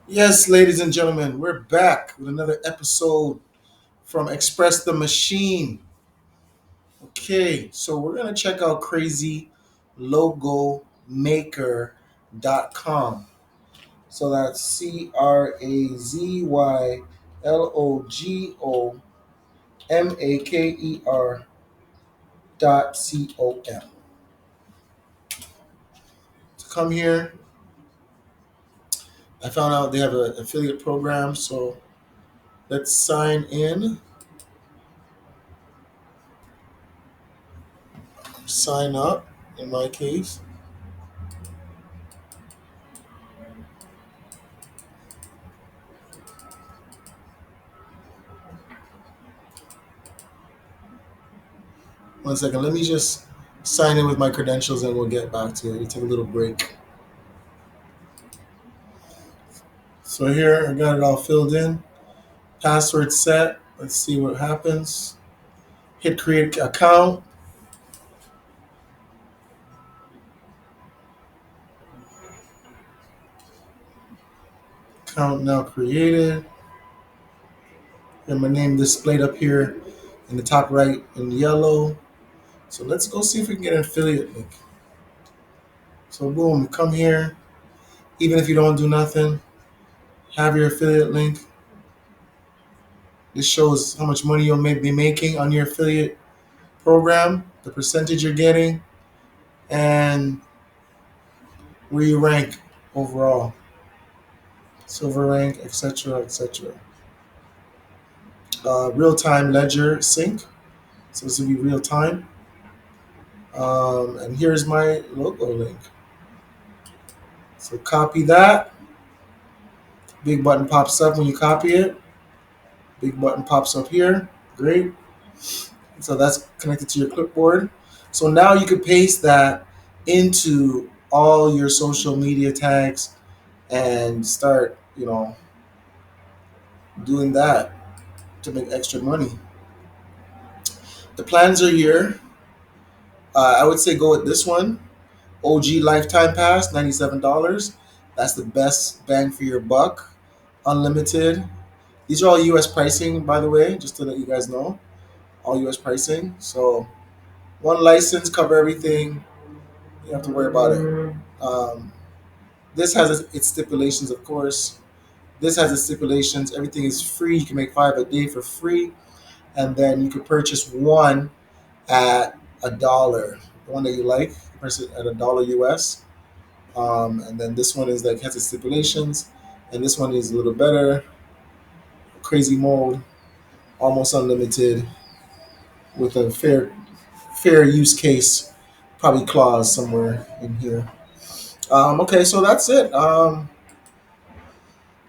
Yes, ladies and gentlemen, we're back with another episode from Express the Machine. Okay, so we're going to check out crazylogomaker.com. So that's crazylogomaker.com. To come here, I found out they have an affiliate program, so let's sign in, sign up in my case. One second, let me just sign in with my credentials and we'll get back to it. We'll take a little break. So here I got it all filled in. Password set. Let's see what happens. Hit create account. Account now created. And my name displayed up here in the top right in yellow. So let's go see if we can get an affiliate link. So boom, come here. Even if you don't do nothing, have your affiliate link. This shows how much money you'll be making on your affiliate program, the percentage you're getting, and where you rank overall, silver rank, etc., etc. Real time ledger sync, so this will be real time. And here's my logo link. So copy that. Big button pops up when you copy it. Big button pops up here. Great. So that's connected to your clipboard. So now you can paste that into all your social media tags and start, doing that to make extra money. The plans are here. I would say go with this one. OG lifetime pass, $97. That's the best bang for your buck. Unlimited. These are all US pricing, by the way, just to let you guys know. All US pricing. So one license, cover everything. You don't have to worry about it. This has its stipulations, of course. This has its stipulations. Everything is free. You can make 5 a day for free. And then you could purchase one at $1. The one that you like, purchase it at $1 US. And then this one is like has its stipulations, and this one is a little better, crazy mode, almost unlimited, with a fair use case, probably clause somewhere in here. Okay, so that's it.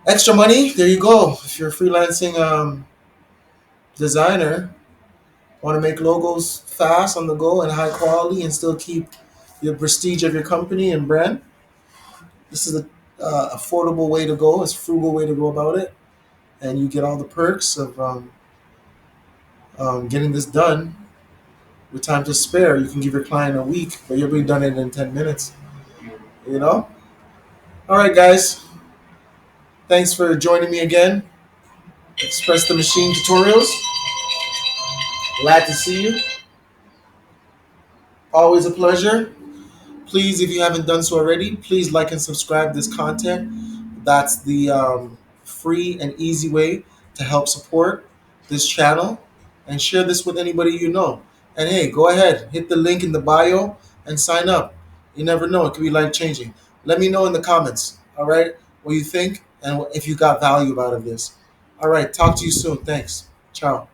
Extra money, there you go. If you're a freelancing designer, want to make logos fast on the go and high quality, and still keep the prestige of your company and brand, this is a affordable way to go. It's a frugal way to go about it, and you get all the perks of getting this done with time to spare. You can give your client a week, but you'll be done it in 10 minutes. You know? All right, guys. Thanks for joining me again. Express the Machine Tutorials. Glad to see you. Always a pleasure. Please, if you haven't done so already, please like and subscribe this content. That's the free and easy way to help support this channel, and share this with anybody you know. And hey, go ahead, hit the link in the bio and sign up. You never know, it could be life changing. Let me know in the comments, all right, what you think and if you got value out of this. All right, talk to you soon. Thanks. Ciao.